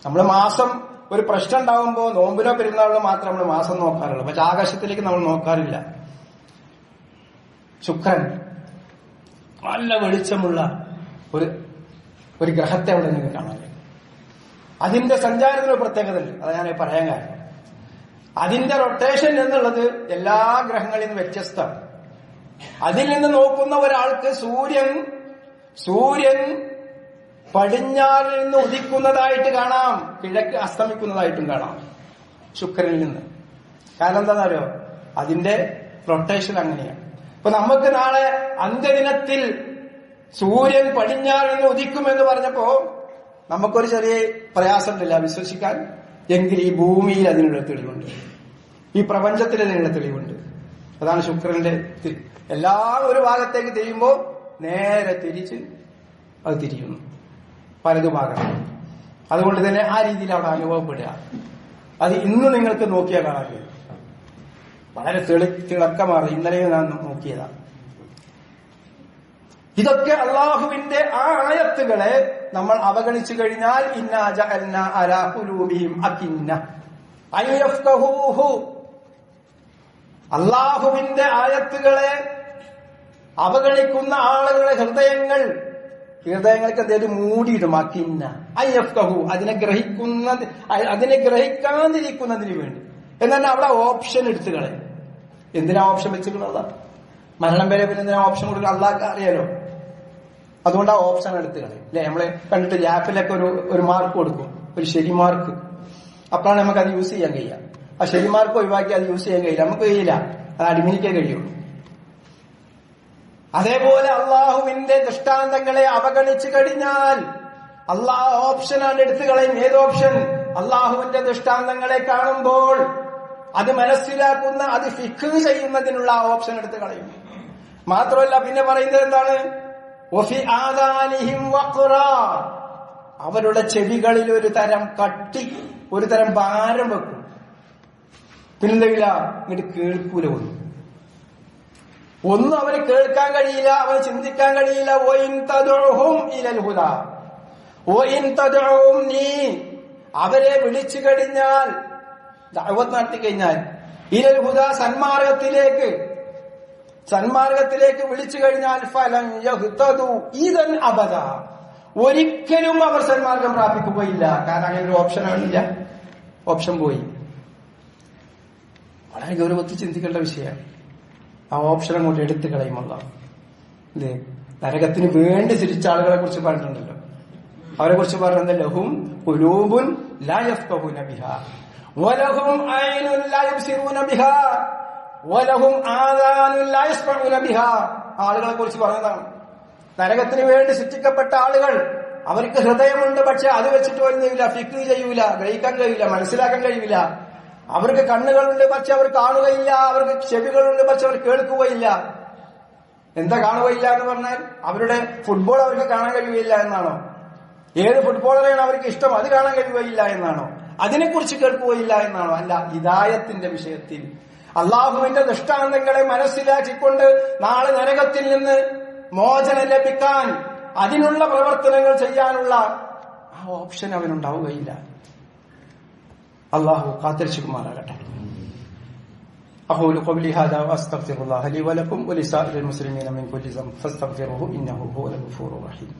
നമ്മൾ മാസം ഒരു പ്രശ്നം ഉണ്ടാകുമ്പോ നോമ്പിലോ പെരുന്നാളിലോ മാത്രം നമ്മൾ മാസം നോക്കാറുള്ളൂ. പക്ഷെ ആകാശത്തിലേക്ക് നമ്മൾ നോക്കാറില്ല. ശുക്രൻ നല്ല വെളിച്ചമുള്ള ഒരു ഗ്രഹത്തെ അവിടെ നിങ്ങൾക്ക് കാണാൻ കഴിയും. അതിന്റെ സഞ്ചാരത്തിന് ഒരു പ്രത്യേകത ഉണ്ട്. അത് ഞാൻ പറയാൻ കാരണം, അതിന്റെ റൊട്ടേഷൻ എന്നുള്ളത് എല്ലാ ഗ്രഹങ്ങളിൽ നിന്നും വ്യത്യസ്തമാണ്. അതിൽ നിന്ന് നോക്കുന്ന ഒരാൾക്ക് സൂര്യൻ പടിഞ്ഞാറിൽ നിന്ന് ഉദിക്കുന്നതായിട്ട് കാണാം, കിഴക്ക് അസ്തമിക്കുന്നതായിട്ടും കാണാം ശുക്രനിൽ നിന്ന്. കാരണം എന്താണെന്നറിയോ? അതിന്റെ റൊട്ടേഷൻ അങ്ങനെയാണ്. ഇപ്പൊ നമുക്ക് നാളെ അന്ത്യദിനത്തിൽ സൂര്യൻ പടിഞ്ഞാറിൽ നിന്ന് ഉദിക്കുമെന്ന് പറഞ്ഞപ്പോ നമുക്കൊരു ചെറിയ പ്രയാസമില്ല വിശ്വസിക്കാൻ. എങ്കിൽ ഈ ഭൂമിയിൽ അതിനുള്ള തെളിവുണ്ട്, ഈ പ്രപഞ്ചത്തിൽ അതിനുള്ള തെളിവുണ്ട്. അതാണ് ശുക്രന്റെ എല്ലാം ഒരു ഭാഗത്തേക്ക് തിരിയുമ്പോ നേരെ തിരിച്ച് അത് തിരിയുന്നു പലതുഭാഗം. അതുകൊണ്ട് തന്നെ ആ രീതിയിൽ അവിടെ അനുഭവപ്പെടുക. അത് ഇന്ന് നിങ്ങൾക്ക് നോക്കിയാൽ കാണാൻ കഴിയും. വളരെ തിളക്കമാറി. ഇന്നലെയും ഞാൻ നോക്കിയതാ. ഇതൊക്കെ അള്ളാഹുവിന്റെ ആ ആയത്തുകളെ നമ്മൾ അവഗണിച്ചു കഴിഞ്ഞാൽ ഇന്നാ ജഅൽനാ അലാ ഖുലൂബിഹിം അകിന്ന അയ്യഫ്ഖഹൂഹു, അള്ളാഹുവിന്റെ ആയത്തുകളെ അവഗണിക്കുന്ന ആളുകളുടെ ഹൃദയങ്ങൾക്ക് എന്തെങ്കിലും മൂടിയിടും. അകിന്ന അയ്യഫ്ഖഹു, അതിനെ ഗ്രഹിക്കാതിരിക്കുന്നതിന് വേണ്ടി. എന്നാൽ അവിടെ ഓപ്ഷൻ എടുത്തു കളയും. എന്തിനാ ഓപ്ഷൻ വെച്ചിട്ടുള്ളത്? മരണം വരെ പിന്നെ എന്തിനാ ഓപ്ഷൻ കൊടുക്കുക? അള്ളാഹ് അറിയാലോ. അതുകൊണ്ട് ആ ഓപ്ഷൻ എടുത്തു കളയും. അല്ലെ, നമ്മളെ കണ്ടിട്ട് ലാപ്പിലൊക്കെ ഒരു മാർക്ക് കൊടുക്കും, ഒരു ശരി മാർക്ക്. അപ്പോഴാണ് നമുക്ക് അത് യൂസ് ചെയ്യാൻ കഴിയുക. ആ ശരി മാർക്ക് ഒഴിവാക്കി അത് യൂസ് ചെയ്യാൻ കഴിയില്ല, നമുക്ക് കഴിയില്ല, അത് അഡ്മിനിക്കേ കഴിയുള്ളൂ. അതേപോലെ അള്ളാഹുവിന്റെ ദൃഷ്ടാന്തങ്ങളെ അവഗണിച്ചു കഴിഞ്ഞാൽ അള്ളാഹ് ഓപ്ഷനാണ് എടുത്തു കളയും. ഏത് ഓപ്ഷൻ? അള്ളാഹുവിന്റെ ദൃഷ്ടാന്തങ്ങളെ കാണുമ്പോൾ അത് മനസ്സിലാക്കുന്ന, അത് ഫിഖ് ചെയ്യുന്നതിനുള്ള ഓപ്ഷൻ എടുത്തു കളയും. മാത്രമല്ല പിന്നെ പറയുന്നത് എന്താണ്? വഫി ആദാനിഹിം വഖ്റാ, അവരുടെ ചെവികളിൽ ഒരു തരം കട്ടി, ഒരു തരം ഭാരം വെക്കും. പിന്നെന്തെങ്കില ഇങ്ങോട്ട് കേൾക്കൂല. ഒന്നും അവന് കേൾക്കാൻ കഴിയില്ല, അവന് ചിന്തിക്കാൻ കഴിയില്ല. വഇൻ തദ്ഉഹും ഇലൽ ഹുദാ, വഇൻ തദ്ഉഹും, നീ അവരെ വിളിച്ചു കഴിഞ്ഞാൽ, ദഅവത്ത് നടത്തി കഴിഞ്ഞാൽ, ഇലൽ ഹുദാ, സന്മാർഗത്തിലേക്ക് വിളിച്ചു കഴിഞ്ഞാൽ, ഫലൻ യഹ്തദു ഇദൻ അബദ, ഒരിക്കലും അവർ സന്മാർഗം പ്രാപിക്കുകയില്ല. കാരണം അങ്ങനെ ഒരു ഓപ്ഷനാണില്ല, ഓപ്ഷൻ പോയി. വളരെ ഗൗരവത്തിൽ ചിന്തിക്കേണ്ട വിഷയമാണ്. ആ ഓപ്ഷൻ അങ്ങോട്ട് എടുത്തു കളയുമല്ല. ഇത് നരകത്തിന് വേണ്ടി തിരിച്ച ആളുകളെ കുറിച്ച് പറഞ്ഞിട്ടുണ്ടല്ലോ. അവരെ കുറിച്ച് പറഞ്ഞത് ലഹും ഖുലൂബുൻ ലാ യഫ്ഖഹൂന ബിഹാ വലഹും ഐനുൻ ലാ യുബ്സിറൂന ബിഹാ വലഹും ആദാനുൻ ലാ യസ്മഊന ബിഹാ. ആളുകളെ കുറിച്ച് പറഞ്ഞതാണ്. നരകത്തിന് വേണ്ടി സൃഷ്ടിക്കപ്പെട്ട ആളുകൾ, അവർക്ക് ഹൃദയമുണ്ട്, പക്ഷെ അത് വെച്ചിട്ട് വരുന്നില്ല, ഫിക്ർ ചെയ്യൂല, ഗ്രഹിക്കാൻ കഴിയില്ല, മനസ്സിലാക്കാൻ കഴിയില്ല. അവർക്ക് കണ്ണുകളുണ്ട്, പക്ഷെ അവർ കാണുകയില്ല. അവർക്ക് ചെവികളുണ്ട്, പക്ഷെ അവർ കേൾക്കുകയില്ല. എന്താ കാണുകയില്ല എന്ന് പറഞ്ഞാൽ അവരുടെ ഫുട്ബോൾ അവർക്ക് കാണാൻ കഴിയുകയില്ല എന്നാണോ? ഏത് ഫുട്ബോളറെയാണ് അവർക്ക് ഇഷ്ടം, അത് കാണാൻ കഴിയുകയില്ല എന്നാണോ? അതിനെക്കുറിച്ച് കേൾക്കുകയില്ല എന്നാണോ? അല്ല, ഹിദായത്തിന്റെ വിഷയത്തിൽ അള്ളാഹുവിന്റെ ദൃഷ്ടാന്തങ്ങളെ മനസ്സിലാക്കിക്കൊണ്ട് നാളെ നരകത്തിൽ നിന്ന് മോചനം ലഭിക്കാൻ, അതിനുള്ള പ്രവർത്തനങ്ങൾ ചെയ്യാനുള്ള ആ ഓപ്ഷൻ അവനുണ്ടാവുകയില്ല. അള്ളാഹു കാത്തിരക്ഷിക്കുമാറാകട്ടെ. അഖൂലു ഖൗലി ഹാദാ വഅസ്തഗ്ഫിറുല്ലാഹ ലി വലക്കും വലിസാഇരിൽ മുസ്ലിമീന മിൻ കുല്ലി ദംബ് ഫസ്തഗ്ഫിറുഹു ഇന്നഹു ഹുവൽ ഗഫൂറുർ റഹീം.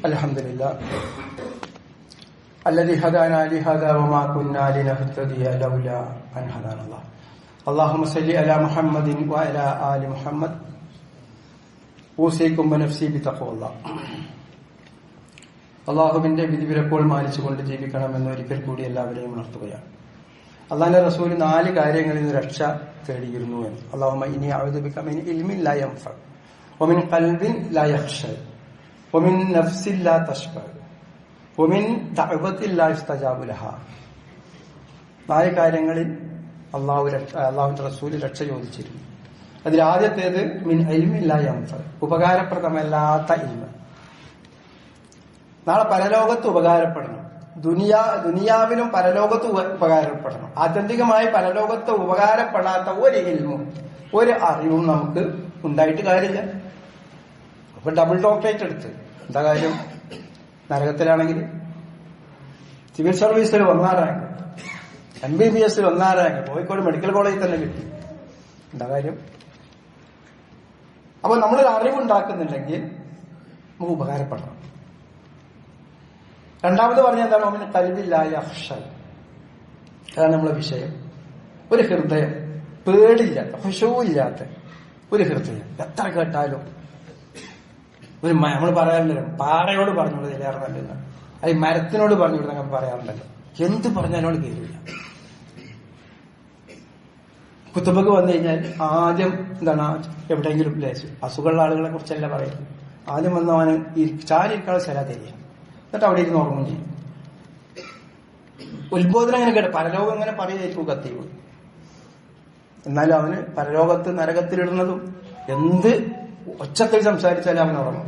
അൽഹംദുലില്ലാഹ് الذي هدانا لهذا وما كنا لنهتدي لولا أن هدانا الله. اللهم صل على محمد وعلى آل محمد. أوصيكم بنفسي بتقوى الله. അള്ളാഹുവിന്റെ വിധിവിലക്കുകൾ മാനിച്ചുകൊണ്ട് ജീവിക്കണമെന്ന് ഒരിക്കൽ കൂടി എല്ലാവരെയും ഉണർത്തുകയാണ്. അള്ളാഹുവിന്റെ റസൂൽ 4 കാര്യങ്ങളിൽ നിന്ന് രക്ഷ തേടിയിരുന്നു എന്ന്. അല്ലാഹുമ്മ ഇന്നീ അഊദു ബിക മിൻ ഇൽമിൻ ലാ യൻഫ വമിൻ ഖൽബിൻ ലാ യഖ്ശ വമിൻ നഫ്സിൻ ലാ തശ്ബ വമിൻ ദഅവത്തിൻ ലാ യുസ്തജാബു ലഹാ. 4 കാര്യങ്ങളിൽ അള്ളാഹുവിന്റെ റസൂൽ രക്ഷ ചോദിച്ചിരുന്നു. അതിൽ ആദ്യത്തേത് മിൻ ഇൽമിൻ ലാ യൻഫ, ഉപകാരപ്രദമല്ലാത്ത ഇൽമ്. നാളെ പരലോകത്ത് ഉപകാരപ്പെടണം, ദുനിയാവിലും പരലോകത്ത് ഉപകാരപ്പെടണം. ആത്യന്തികമായി പരലോകത്ത് ഉപകാരപ്പെടാത്ത ഒരു ഇൽമും ഒരു അറിവും നമുക്ക് ഉണ്ടായിട്ട് കാര്യമില്ല. അപ്പൊ ഡബിൾ ഡോക്ടറേറ്റ് എടുത്ത് എന്താ കാര്യം? നരകത്തിലാണെങ്കിൽ സിവിൽ സർവീസിൽ 1ാം rank, MBBS 1ാം rank, Kozhikode medical കോളേജിൽ തന്നെ കിട്ടി. എന്താ കാര്യം? അപ്പൊ നമ്മളൊരു അറിവുണ്ടാക്കുന്നുണ്ടെങ്കിൽ നമുക്ക് ഉപകാരപ്പെടണം. രണ്ടാമത് പറഞ്ഞ എന്താണ്? അവന് കൽബില്ലായ അഹ്ഷൽ, അതാണ് നമ്മളെ വിഷയം. ഒരു ഹൃദയം, പേടില്ലാത്ത, ഹുശൂഇല്ലാത്ത ഒരു ഹൃദയം. എത്ര കേട്ടാലും നമ്മൾ പറയാറുണ്ടല്ലോ, പാറയോട് പറഞ്ഞോളൂ ഇതിലേറെ നല്ലത്, അത് മരത്തിനോട് പറഞ്ഞോളൂ നമ്മൾ പറയാറുണ്ടല്ലോ. എന്ത് പറഞ്ഞാലോട് കേൾക്കില്ല. കുത്തുബക്ക് വന്നു കഴിഞ്ഞാൽ ആദ്യം എന്താണ്, എവിടെയെങ്കിലും അസുഖമുള്ള ആളുകളെ കുറിച്ചല്ല പറയുന്നത്. ആദ്യം വന്നവന് ചാരിക്കാനുള്ള സ്ഥലം തരിക, എന്നിട്ട് അവിടെ ഇരുന്ന് ഉറങ്ങും ചെയ്യും. ഉത്ബോധനം അങ്ങനെ കേട്ട പരലോകം ഇങ്ങനെ പറയുമായിരിക്കും കത്തീവ്. എന്നാലും അവന് പരലോകത്ത് നരകത്തിലിടുന്നതും എന്ത് ഒച്ചത്തിൽ സംസാരിച്ചാലും അവൻ ഉറങ്ങും.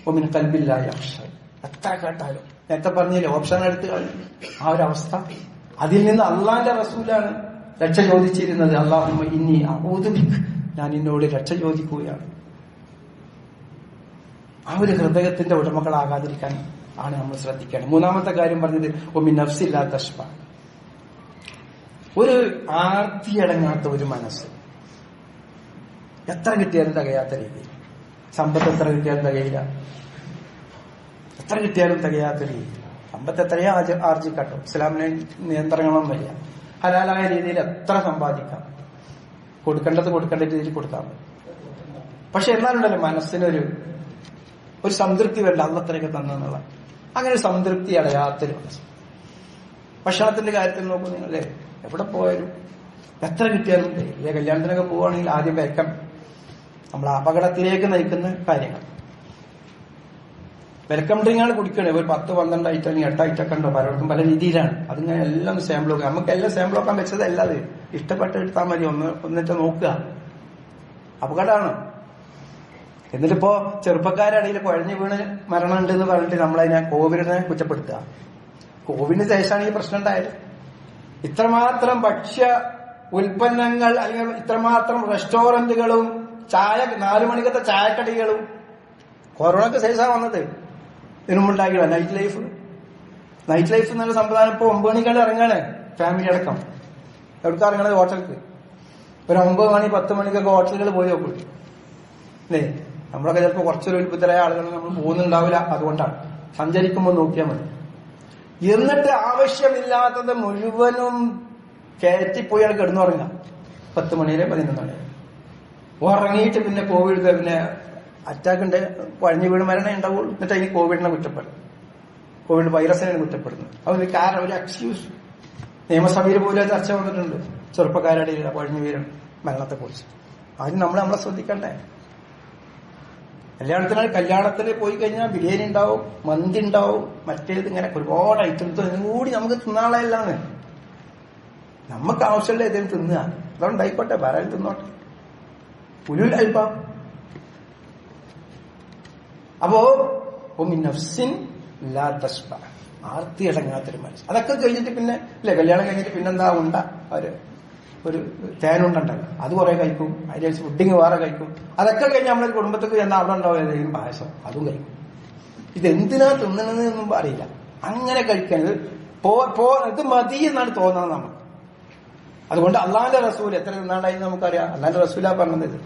ഒമിൻ കൽബില്ലായ അക്ഷരം, എത്ര കേട്ടാലും നേരത്തെ പറഞ്ഞില്ലേ ഓപ്ഷൻ എടുത്ത് ആ ഒരു അവസ്ഥ. അതിൽ നിന്ന് അള്ളാന്റെ റസൂലാണ് രക്ഷ ചോദിച്ചിരുന്നത്. അല്ലാഹുമ്മ ഇന്നി അഊദു ബിക, ഞാൻ നിന്നോട് രക്ഷ ചോദിക്കുകയാണ്. ആ ഒരു ഹൃദയത്തിന്റെ ഉടമകളാകാതിരിക്കാൻ ആണ് നമ്മൾ ശ്രദ്ധിക്കേണ്ടത്. മൂന്നാമത്തെ കാര്യം പറഞ്ഞത് ഒമിൻ നഫ്സില്ലാ തശ്ബ, ഒരു ആർത്തിയടങ്ങാത്ത ഒരു മനസ്സ്. എത്ര കിട്ടിയാലും തികയാത്ത രീതിയിൽ, സമ്പത്ത് എത്ര കിട്ടിയാലും തികയില്ല, എത്ര കിട്ടിയാലും തികയാത്ത രീതിയിൽ. സമ്പത്ത് എത്രയോ ആർജിക്കട്ടോ, ഇസ്ലാമിനെ നിയന്ത്രണങ്ങളൊന്നും വരിക. ഹലാലായ രീതിയിൽ എത്ര സമ്പാദിക്കാം, കൊടുക്കേണ്ടത് കൊടുക്കേണ്ട രീതിയിൽ കൊടുത്താൽ മതി. പക്ഷെ എന്നാലുണ്ടല്ലോ മനസ്സിനൊരു സംതൃപ്തി വേണ്ട, അള്ളത്രയൊക്കെ തന്നെന്നുള്ള അങ്ങനെ ഒരു സംതൃപ്തി അടയാത്തൊരു മനസ്സ്. ഭക്ഷണത്തിന്റെ കാര്യത്തിൽ നോക്കൂ നിങ്ങളല്ലേ, എവിടെ പോയാലും എത്ര കിട്ടിയാലും ഇല്ലേ. കല്യാണത്തിനൊക്കെ പോവുകയാണെങ്കിൽ ആദ്യം വെൽക്കം, നമ്മൾ അപകടത്തിലേക്ക് നയിക്കുന്ന കാര്യങ്ങൾ. വെൽക്കം ഡ്രിങ്കാണ് കുടിക്കണേ. ഒരു 10-12 ഐറ്റം 8 ഐറ്റം ഉണ്ടോ, പലർക്കും പല രീതിയിലാണ്. അതിങ്ങനെ എല്ലാം സാമ്പിളൊക്കെ, നമുക്ക് എല്ലാം സാമ്പിളൊക്കാൻ വെച്ചതല്ല. അത് ഇഷ്ടപ്പെട്ട് എടുത്താൽ മതി, ഒന്നിട്ട് നോക്കുക. അപകടമാണ്. എന്നിട്ടിപ്പോ ചെറുപ്പക്കാരടിയിൽ കുഴഞ്ഞു വീണ് മരണം ഉണ്ടെന്ന് പറഞ്ഞിട്ട് നമ്മളതിനെ കോവിഡിനെ കുറ്റപ്പെടുത്തുക. കോവിഡിന് ശേഷമാണ് ഈ പ്രശ്നം ഉണ്ടായത്. ഇത്രമാത്രം ഭക്ഷ്യ ഉൽപ്പന്നങ്ങൾ, അല്ലെങ്കിൽ ഇത്രമാത്രം റെസ്റ്റോറന്റുകളും 4 മണിക്കത്തെ ചായക്കടികളും കൊറോണക്ക് ശേഷമാണ് വന്നത്. ഇതിനുമുണ്ടാക്കിയ നൈറ്റ് ലൈഫ് എന്നുള്ള സംവിധാനം ഇപ്പൊ 9 മണിക്കാണ് ഇറങ്ങാണ്. ഫാമിലി അടക്കം എവിടേക്ക് ഇറങ്ങണത്? ഹോട്ടലിക്ക്. ഒരു 9 മണി 10 മണിക്കൊക്കെ ഹോട്ടലുകൾ പോയി നോക്കും അല്ലേ. നമ്മളൊക്കെ ചിലപ്പോൾ കുറച്ചൊരു ഉത്ബുദ്ധരായ ആളുകൾ നമ്മൾ പോകുന്നുണ്ടാവില്ല. അതുകൊണ്ടാണ് സഞ്ചരിക്കുമ്പോൾ നോക്കിയാൽ മതി. എന്നിട്ട് ആവശ്യമില്ലാത്തത് മുഴുവനും കയറ്റിപ്പോയി അവിടെ കിടന്നുറങ്ങുക. 10 മണിയിലെ 11 മണി ഉറങ്ങിയിട്ട് പിന്നെ കോവിഡ്, പിന്നെ അറ്റാക്കിന്റെ കുഴഞ്ഞു വീണ് മരണേ ഉണ്ടാവുള്ളൂ. എന്നിട്ട് അതിന് കോവിഡിനെ കുറ്റപ്പെടും, കോവിഡ് വൈറസിനെ കുറ്റപ്പെടുന്നു. അതൊരു കാരണം, ഒരു എക്സ്ക്യൂസ്. നിയമസഭയിൽ പോലും ചർച്ച വന്നിട്ടുണ്ട് ചെറുപ്പക്കാരുടെ കുഴഞ്ഞു വീഴും മരണത്തെക്കുറിച്ച്. ആദ്യം നമ്മളെ ശ്രദ്ധിക്കണ്ടേ. കല്യാണത്തിന് പോയി കഴിഞ്ഞാൽ ബിരിയാണി ഉണ്ടാവും, മന്തി ഉണ്ടാവും, മറ്റേത് ഇങ്ങനെ ഒരുപാട് ഐറ്റംസ് കൂടി നമുക്ക് തിന്നാളല്ലാന്ന്. നമുക്ക് ആവശ്യമുള്ള ഏതെങ്കിലും തിന്നുക, അതുകൊണ്ടായിക്കോട്ടെ, വേറെ തിന്നോട്ടെ. ഉലുൽ അൽബാബ്. അപ്പോ നഫ്സിൻ ലാ തശ്ബ, ആർത്തി അടങ്ങാത്തൊരു മനസ്സ്. അതൊക്കെ കഴിഞ്ഞിട്ട് പിന്നെ അല്ലെ, കല്യാണം കഴിഞ്ഞിട്ട് പിന്നെന്താ ഉണ്ട, ഒരു തേനുണ്ടല്ലോ, അത് കുറെ കഴിക്കും. അതിന് ഫുഡിങ് വേറെ കഴിക്കും. അതൊക്കെ കഴിഞ്ഞ് നമ്മളൊരു കുടുംബത്തേക്ക് ചെന്നാൽ അവിടെ ഉണ്ടാവും ഏതെങ്കിലും പായസം, അതും കഴിക്കും. ഇതെന്തിനാ തിന്നണമെന്നൊന്നും അറിയില്ല. അങ്ങനെ കഴിക്കരുത്. ഇത് മതി എന്നാണ് തോന്നുന്നത് നമ്മൾ. അതുകൊണ്ട് അള്ളാന്റെ റസൂൽ എത്ര തിന്നാണ്ടായി നമുക്കറിയാം. അള്ളാന്റെ റസൂലാ പറഞ്ഞത്.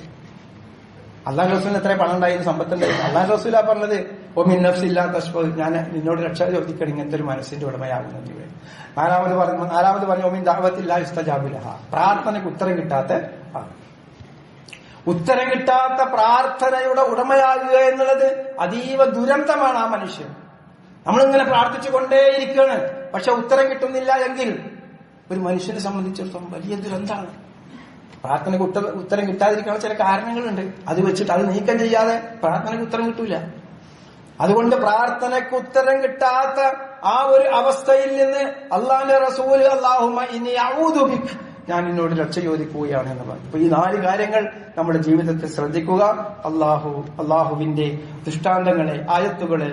അള്ളാന്റെ റസൂലിന് എത്ര പണം ഉണ്ടായിരുന്നു, സമ്പത്തുണ്ടായിരുന്നു. അള്ളാന്റെ റസൂലാ പറഞ്ഞത് ഒമിൻ നഫ്സില്ലാ തശ്ബ, ഞാൻ നിന്നോട് രക്ഷ ചോദിക്കണം ഇങ്ങനത്തെ ഒരു മനസ്സിന്റെ ഉടമയാകുന്നത്. നാലാമത് പറഞ്ഞു ഒമിൻ ദഅവത്തില്ലാ യുസ്തജാബു ലഹാ, പ്രാർത്ഥനയ്ക്ക് ഉത്തരം കിട്ടാത്ത പ്രാർത്ഥനയുടെ ഉടമയാകുക എന്നുള്ളത് അതീവ ദുരന്തമാണ്. ആ മനുഷ്യൻ നമ്മളിങ്ങനെ പ്രാർത്ഥിച്ചു കൊണ്ടേയിരിക്കുകയാണ്, പക്ഷെ ഉത്തരം കിട്ടുന്നില്ല എങ്കിൽ ഒരു മനുഷ്യനെ സംബന്ധിച്ചിടത്തോളം വലിയ ദുരന്തമാണ്. പ്രാർത്ഥനയ്ക്ക് ഉത്തരം കിട്ടാതിരിക്കാനുള്ള ചില കാരണങ്ങളുണ്ട്. അത് വെച്ചിട്ട് അത് നീക്കം ചെയ്യാതെ പ്രാർത്ഥനയ്ക്ക് ഉത്തരം കിട്ടൂല. അതുകൊണ്ട് പ്രാർത്ഥനയ്ക്ക് ഉത്തരം കിട്ടാത്ത ആ ഒരു അവസ്ഥയിൽ നിന്ന് അള്ളാന്റെ റസൂല് അല്ലാഹുമ്മ ഇന്നി അഊദു ബിക, ഞാൻ നിന്നോട് രക്ഷ ചോദിക്കുകയാണ് എന്ന് പറഞ്ഞു. അപ്പൊ ഈ 4 കാര്യങ്ങൾ നമ്മുടെ ജീവിതത്തിൽ ശ്രദ്ധിക്കുക. അള്ളാഹുവിന്റെ ദൃഷ്ടാന്തങ്ങളെ, ആയത്തുകളെ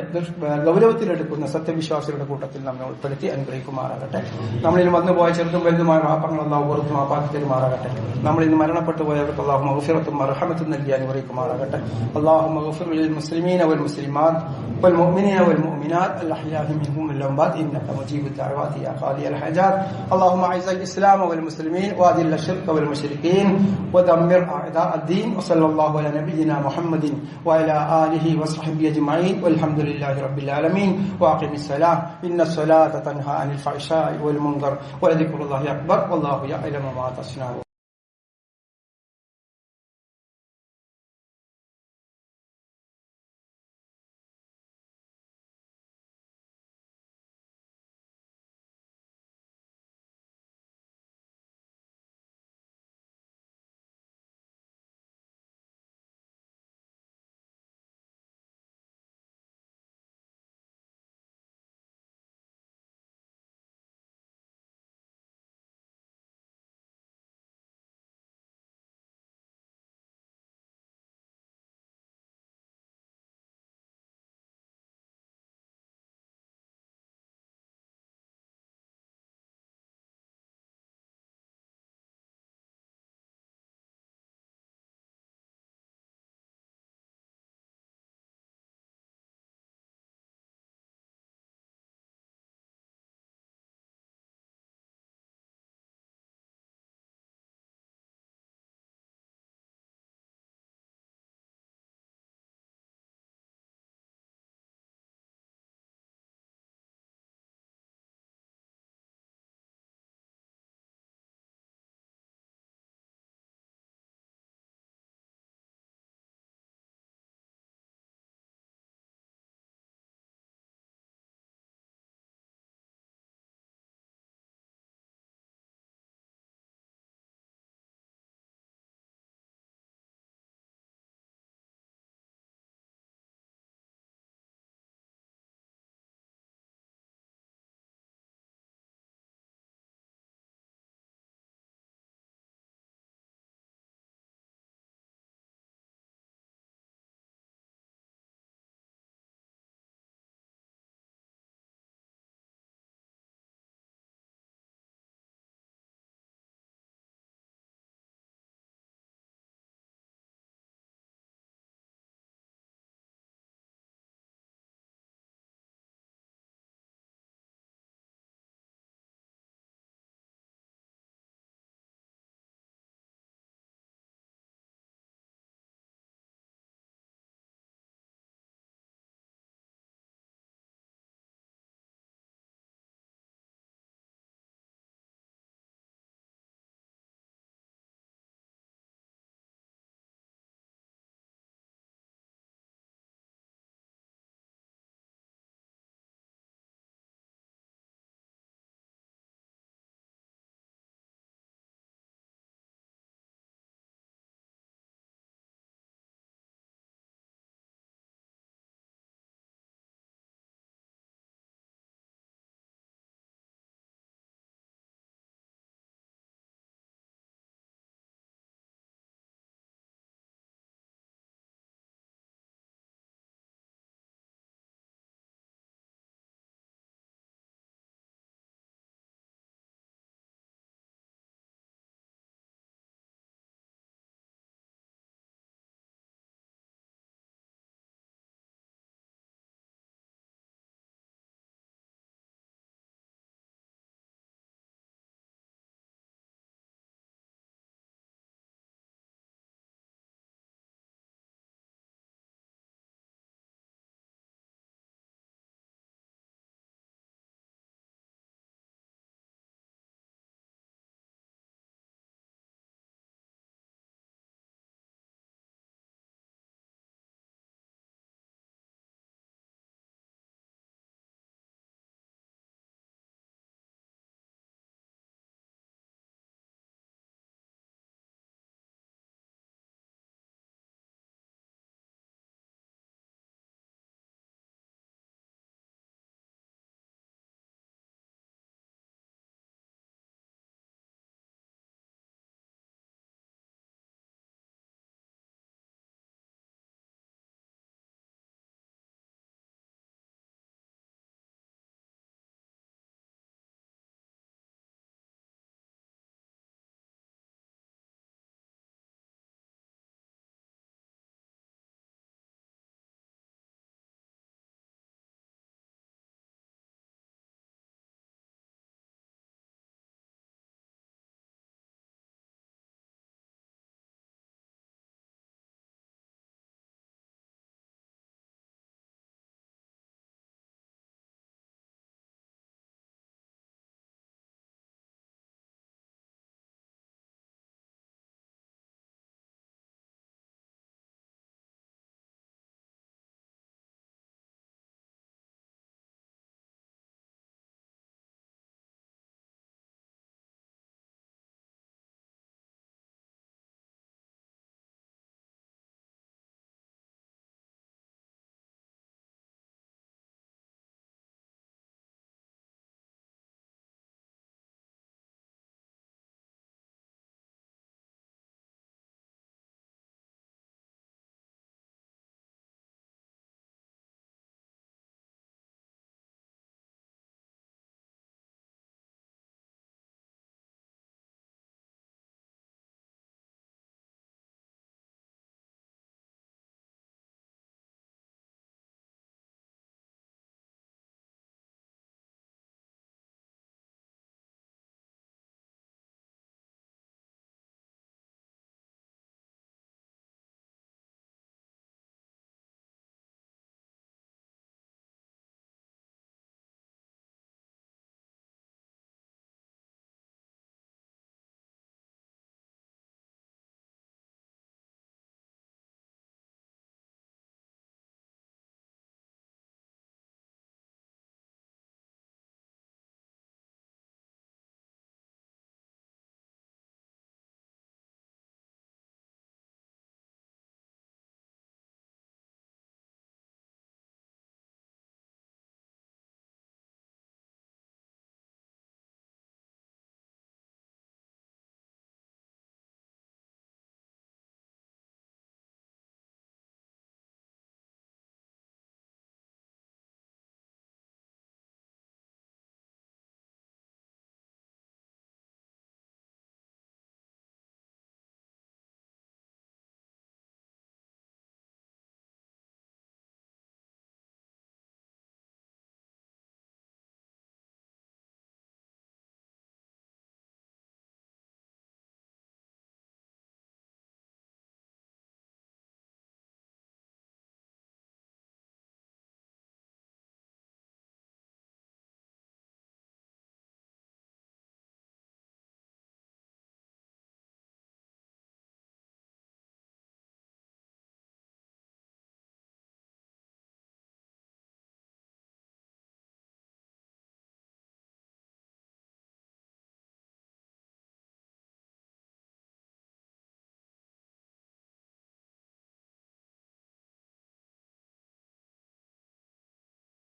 ഗൗരവത്തിലെടുക്കുന്ന സത്യവിശ്വാസികളുടെ കൂട്ടത്തിൽ നമ്മെ ഉൾപ്പെടുത്തി അനുഗ്രഹിക്കുമാറാകട്ടെ. നമ്മളിൽ വന്നുപോയ ചെറുതും വലുതുമായ പാപങ്ങൾ അള്ളാഹു പുറത്തും ആപ്പാക്കി തരുമാറാകട്ടെ. നമ്മൾ ഇന്ന് മരണപ്പെട്ടു പോയവർക്ക് അള്ളാഹു മഗ്ഫിറത്തും മർഹമത്തും നൽകി അനുഗ്രഹിക്കുമാറാകട്ടെ. അള്ളാഹു മഗ്ഫിർ ലിൽ മുസ്ലിമീന വൽ മുസ്ലിമാത്ത് വൽ മുഅ്മിനീന വൽ മുഅ്മിനാത്ത് അൽ അഹ്യാഇ മിൻഹും വൽ അംവാത് ഇന്നക മുജീബുദ് ദഅവാതി യാ ഖാദിയൽ ഹജാത്. അല്ലാഹുമ്മ അഇസ്സൽ ഇസ്ലാമ വൽ മുസ്ലിമീൻ وأذل الشرك والمشركين ودمر أعداء الدين. وصلى الله على نبينا محمد وعلى آله وصحبه أجمعين والحمد لله رب العالمين. وأقم الصلاة إن الصلاة تنهى عن الفحشاء والمنكر ولذكر الله أكبر والله يعلم ما تصنعون.